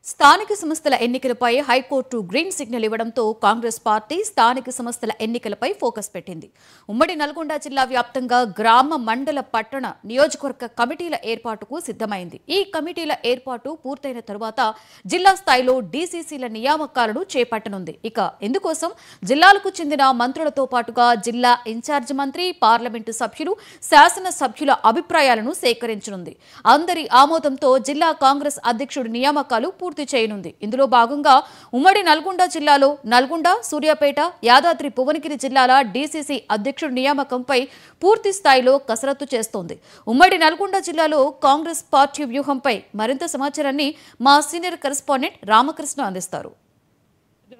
స్థానిక సంస్థల ఎన్నికలపై హైకోర్టు గ్రీన్ సిగ్నల్ ఇవ్వడంతో కాంగ్రెస్ పార్టీ స్థానిక సంస్థల ఎన్నికలపై ఫోకస్ పెట్టింది. ఉమ్మడి నల్గొండ జిల్లా వ్యాప్తంగా గ్రామ, మండల, పట్టణ, నియోజకవర్గ కమిటీల ఏర్పాటుకు సిద్ధమైంది. ఈ కమిటీల ఏర్పాటు పూర్తయిన తరువాత జిల్లా స్థాయిలో డీసీసీల నియామకాలను చేపట్టనుంది. ఇక ఇందుకోసం జిల్లాలకు చెందిన మంత్రులతో పాటుగా జిల్లా ఇన్ఛార్జ్ మంత్రి, పార్లమెంటు సభ్యులు, శాసన సభ్యుల అభిప్రాయాలను సేకరించనుంది. అందరి ఆమోదంతో జిల్లా కాంగ్రెస్ అధ్యక్షుడి నియామకాలు పూర్తి చేయనుంది. ఇందులో భాగంగా ఉమ్మడి నల్గొండ జిల్లాలో నల్గొండ, సూర్యాపేట, యాదాద్రి భువనగిరి జిల్లాల డీసీసీ అధ్యక్షుడి నియామకంపై పూర్తి స్థాయిలో కసరత్తు చేస్తోంది. ఉమ్మడి నల్గొండ జిల్లాలో కాంగ్రెస్ పార్టీ వ్యూహంపై మరింత సమాచారాన్ని మా సీనియర్ కరెస్పాండెంట్ రామకృష్ణ అందిస్తారు.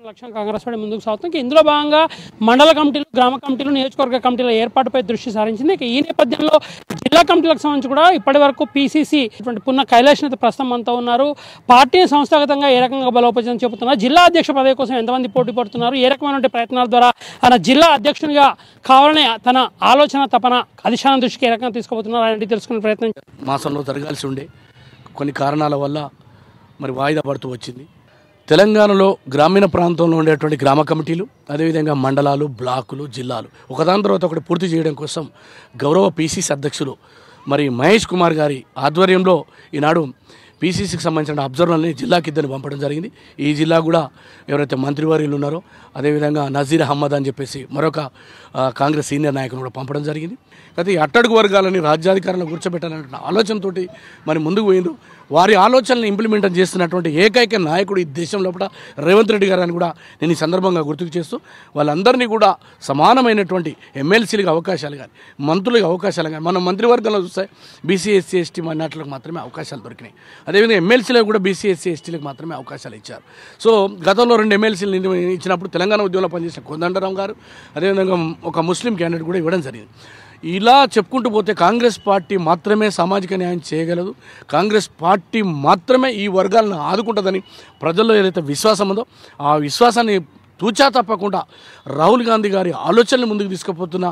లక్ష్యం కాంగ్రెస్ పార్టీ ముందుకు సాగుతుంది. ఇందులో భాగంగా మండల కమిటీలు, గ్రామ కమిటీలు, నియోజకవర్గ కమిటీల ఏర్పాటుపై దృష్టి సారించింది. ఇక ఈ నేపథ్యంలో జిల్లా కమిటీలకు సంబంధించి కూడా ఇప్పటి వరకు పీసీసీ పున్న కైలాష్ నేత ప్రస్తుతం అంతా ఉన్నారు. పార్టీని సంస్థాగతంగా ఏ రకంగా బలోపేతం చెబుతున్నారు, జిల్లా అధ్యక్ష పదవి కోసం ఎంతమంది పోటీ పడుతున్నారు, ఏ రకమైన ప్రయత్నాల ద్వారా ఆయన జిల్లా అధ్యక్షునిగా కావాలనే తన ఆలోచన, తపన అధిష్టానం దృష్టికి ఏ రకంగా తీసుకుపోతున్నారు అనేది తెలుసుకునే ప్రయత్నం మాసంలో జరగాల్సి ఉండే కొన్ని కారణాల వల్ల మరి వాయిదా పడుతూ వచ్చింది. తెలంగాణలో గ్రామీణ ప్రాంతంలో ఉండేటువంటి గ్రామ కమిటీలు, అదేవిధంగా మండలాలు, బ్లాకులు, జిల్లాలు ఒకదాని తర్వాత ఒకటి పూర్తి చేయడం కోసం గౌరవ పీసీసీ అధ్యక్షులు మరి మహేష్ కుమార్ గారి ఆధ్వర్యంలో ఈనాడు పీసీసీకి సంబంధించిన అబ్జర్వర్ని జిల్లాకి ఇద్దరిని పంపడం జరిగింది. ఈ జిల్లా కూడా ఎవరైతే మంత్రివర్యులు ఉన్నారో, అదేవిధంగా నజీర్ అహ్మద్ అని చెప్పేసి మరొక కాంగ్రెస్ సీనియర్ నాయకులు కూడా పంపడం జరిగింది. అయితే ఈ అట్టడుగు వర్గాలని రాజ్యాధికారంలో కూర్చోబెట్టాలనే ఆలోచనతో మరి ముందుకు పోయిండు. వారి ఆలోచనలు ఇంప్లిమెంట్ చేస్తున్నటువంటి ఏకైక నాయకుడు ఈ దేశం లోపల రేవంత్ రెడ్డి గారు అని కూడా నేను ఈ సందర్భంగా గుర్తుకు చేస్తూ వాళ్ళందరినీ కూడా సమానమైనటువంటి ఎమ్మెల్సీలకు అవకాశాలు కానీ, మంత్రులకు అవకాశాలు కానీ, మనం మంత్రివర్గంలో చూస్తే బీసీ, ఎస్సీ, ఎస్టీ మైనార్టీలకు మాత్రమే అవకాశాలు దొరికినాయి. అదేవిధంగా ఎమ్మెల్సీలకు కూడా బీసీ, ఎస్సీ, ఎస్టీలకు మాత్రమే అవకాశాలు ఇచ్చారు. సో గతంలో 2 ఎమ్మెల్సీలు ఇచ్చినప్పుడు తెలంగాణ ఉద్యమంలో పనిచేసిన కోదండరాం గారు, అదేవిధంగా ఒక ముస్లిం క్యాండిడేట్ కూడా ఇవ్వడం జరిగింది. ఇలా చెప్పుకుంటూ పోతే కాంగ్రెస్ పార్టీ మాత్రమే సామాజిక న్యాయం చేయగలదు, కాంగ్రెస్ పార్టీ మాత్రమే ఈ వర్గాలను ఆదుకుంటుందని ప్రజల్లో ఏదైతే విశ్వాసం ఉందో ఆ విశ్వాసాన్ని తూచా తప్పకుండా రాహుల్ గాంధీ గారి ఆలోచనలు ముందుకు తీసుకుపోతున్న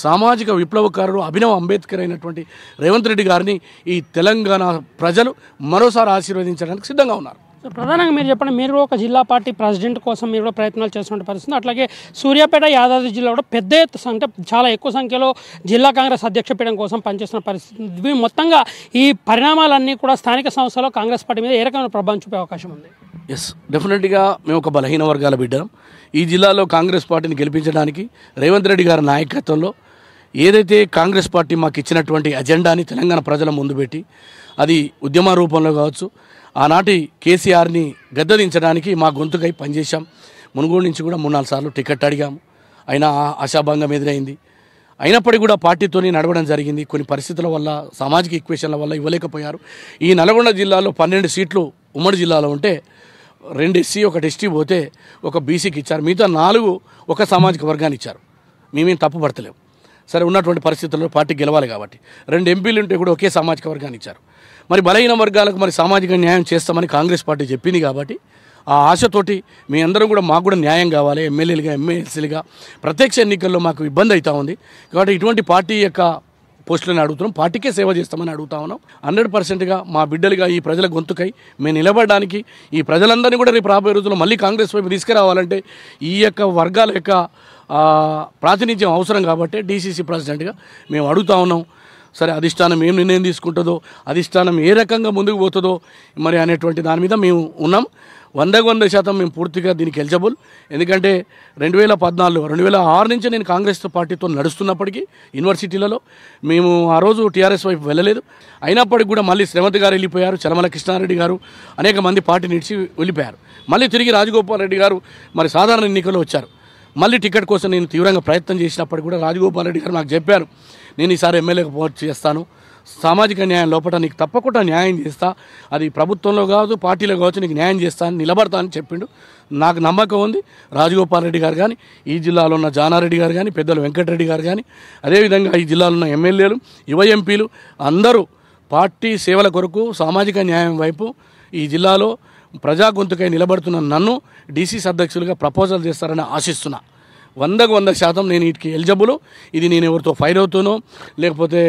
సామాజిక విప్లవకారుడు, అభినవ్ అంబేద్కర్ అయినటువంటి రేవంత్ రెడ్డి గారిని ఈ తెలంగాణ ప్రజలు మరోసారి ఆశీర్వదించడానికి సిద్ధంగా ఉన్నారు. సో ప్రధానంగా మీరు చెప్పండి, మీరు ఒక జిల్లా పార్టీ ప్రెసిడెంట్ కోసం మీరు కూడా ప్రయత్నాలు చేస్తున్న పరిస్థితి, అట్లాగే సూర్యాపేట, యాదాద్రి జిల్లా కూడా పెద్ద అంటే చాలా ఎక్కువ సంఖ్యలో జిల్లా కాంగ్రెస్ అధ్యక్ష పీఠం కోసం పనిచేస్తున్న పరిస్థితి. మొత్తంగా ఈ పరిణామాలన్నీ కూడా స్థానిక సంస్థలో కాంగ్రెస్ పార్టీ మీద ఏ రకమైన ప్రభావం చూపే అవకాశం ఉంది? ఎస్, డెఫినెట్గా మేము ఒక బలహీన వర్గాల బిడ్డం. ఈ జిల్లాలో కాంగ్రెస్ పార్టీని గెలిపించడానికి రేవంత్ రెడ్డి గారి నాయకత్వంలో ఏదైతే కాంగ్రెస్ పార్టీ మాకు ఇచ్చినటువంటి అజెండాని తెలంగాణ ప్రజల ముందు పెట్టి, అది ఉద్యమ రూపంలో కావచ్చు, ఆనాటి కేసీఆర్ని గద్దదించడానికి మా గొంతుకై పనిచేశాం. మునుగోడు నుంచి కూడా 3-4 సార్లు టికెట్ అడిగాము, అయినా ఆశాభంగం ఎదురైంది. అయినప్పటికీ కూడా పార్టీతోని నడవడం జరిగింది. కొన్ని పరిస్థితుల వల్ల, సామాజిక ఈక్వేషన్ల వల్ల ఇవ్వలేకపోయారు. ఈ నల్గొండ జిల్లాలో 12 సీట్లు ఉమ్మడి జిల్లాలో ఉంటే 2 ఎస్సీ, 1 ఎస్టీ పోతే 1 బీసీకి ఇచ్చారు, మిగతా 4 ఒక సామాజిక వర్గాన్ని ఇచ్చారు. మేమేం తప్పు పడతలేము. సరే, ఉన్నటువంటి పరిస్థితుల్లో పార్టీ గెలవాలి కాబట్టి 2 ఎంపీలు ఉంటే కూడా ఒకే సామాజిక వర్గాన్ని ఇచ్చారు. మరి బలహీన వర్గాలకు మరి సామాజిక న్యాయం చేస్తామని కాంగ్రెస్ పార్టీ చెప్పింది కాబట్టి ఆ ఆశతోటి మీ అందరం కూడా మాకు కూడా న్యాయం కావాలి, ఎమ్మెల్యేలుగా, ఎమ్మెల్సీలుగా ప్రత్యక్ష ఎన్నికల్లో మాకు ఇబ్బంది అవుతూ ఉంది కాబట్టి ఇటువంటి పార్టీ యొక్క పోస్టులను అడుగుతున్నాం, పార్టీకే సేవ చేస్తామని అడుగుతా ఉన్నాం. 100%గా మా బిడ్డలుగా ఈ ప్రజల గొంతుకై మేము నిలబడడానికి, ఈ ప్రజలందరినీ కూడా రేపు రాబోయే రోజుల్లో మళ్ళీ కాంగ్రెస్ వైపు తీసుకురావాలంటే ఈ యొక్క వర్గాల యొక్క ప్రాతినిధ్యం అవసరం కాబట్టి డీసీసీ ప్రెసిడెంట్గా మేము అడుగుతా ఉన్నాం. సరే, అధిష్టానం ఏం నిర్ణయం తీసుకుంటుందో, అధిష్టానం ఏ రకంగా ముందుకు పోతుందో మరి అనేటువంటి దాని మీద మేము ఉన్నాం. 100% మేము పూర్తిగా దీనికి ఎలిజిబుల్. ఎందుకంటే 2014, 2006 నుంచి నేను కాంగ్రెస్ పార్టీతో నడుస్తున్నప్పటికీ యూనివర్సిటీలలో మేము ఆ రోజు టీఆర్ఎస్ వైపు వెళ్ళలేదు. అయినప్పటికీ కూడా మళ్ళీ శ్రీమతి గారు వెళ్ళిపోయారు, చలమల కృష్ణారెడ్డి గారు, అనేక మంది పార్టీని ఇచ్చి వెళ్ళిపోయారు. మళ్ళీ తిరిగి రాజగోపాల్ రెడ్డి గారు మరి సాధారణ ఎన్నికల్లో వచ్చారు. మళ్ళీ టికెట్ కోసం నేను తీవ్రంగా ప్రయత్నం చేసినప్పటికీ కూడా రాజగోపాల్ రెడ్డి గారు నాకు చెప్పారు, నేను ఈసారి ఎమ్మెల్యేగా పోటీ చేస్తాను, సామాజిక న్యాయం లోపల నీకు తప్పకుండా న్యాయం చేస్తా, అది ప్రభుత్వంలో కావచ్చు, పార్టీలో కావచ్చు, నీకు న్యాయం చేస్తాను, నిలబడతా అని చెప్పిండు. నాకు నమ్మకం ఉంది. రాజగోపాల్ రెడ్డి గారు కానీ, ఈ జిల్లాలో ఉన్న జానారెడ్డి గారు కానీ, పెద్దలు వెంకటరెడ్డి గారు కానీ, అదేవిధంగా ఈ జిల్లాలో ఉన్న ఎమ్మెల్యేలు, యువ ఎంపీలు అందరూ పార్టీ సేవల కొరకు, సామాజిక న్యాయం వైపు ఈ జిల్లాలో ప్రజా గొంతుకై నిలబడుతున్న నన్ను డీసీసీ అధ్యక్షులుగా ప్రపోజల్ చేస్తారని ఆశిస్తున్నా. 100% నేను వీటికి ఎలిజిబుల్. ఇది నేను ఎవరితో ఫైర్ అవుతానో లేకపోతే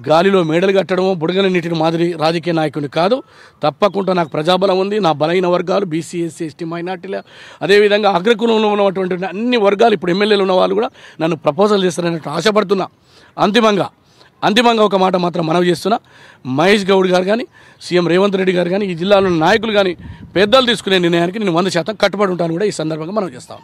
గాలిలో మేడలు కట్టడమో బుడగల నీటిని మాదిరి రాజకీయ నాయకుని కాదు. తప్పకుండా నాకు ప్రజాబలం ఉంది. నా బలహీన వర్గాలు బీసీ, ఎస్సీ, ఎస్టీ, మైనార్టీల అదేవిధంగా అగ్రకులంలో ఉన్నటువంటి అన్ని వర్గాలు ఇప్పుడు ఎమ్మెల్యేలు ఉన్న వాళ్ళు కూడా నన్ను ప్రపోజల్ చేస్తారన్నట్టు ఆశపడుతున్నా. అంతిమంగా ఒక మాట మాత్రం మనవి చేస్తున్నా, మహేష్ గౌడ్ గారు కానీ సీఎం రేవంత్ రెడ్డి గారు కానీ ఈ జిల్లాలో నాయకులు కానీ పెద్దలు తీసుకునే నిర్ణయానికి నేను 100% కట్టుబడి ఉంటాను కూడా ఈ సందర్భంగా మనం చేస్తాను.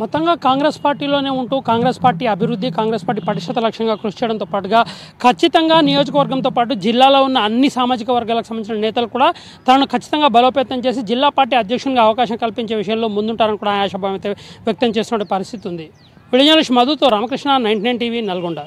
మొత్తంగా కాంగ్రెస్ పార్టీలోనే ఉంటూ కాంగ్రెస్ పార్టీ అభివృద్ధి, కాంగ్రెస్ పార్టీ పటిష్టత లక్ష్యంగా కృషి చేయడంతో పాటుగా ఖచ్చితంగా నియోజకవర్గంతో పాటు జిల్లాలో ఉన్న అన్ని సామాజిక వర్గాలకు సంబంధించిన నేతలు కూడా తనను ఖచ్చితంగా బలోపేతం చేసి జిల్లా పార్టీ అధ్యక్షునిగా అవకాశం కల్పించే విషయంలో ముందుంటారని కూడా ఆశాభావం అయితే వ్యక్తం చేస్తున్న పరిస్థితి ఉంది. వీడియో జర్నలిస్ట్ మధుతో రామకృష్ణ, 99 టీవీ, నల్గొండ.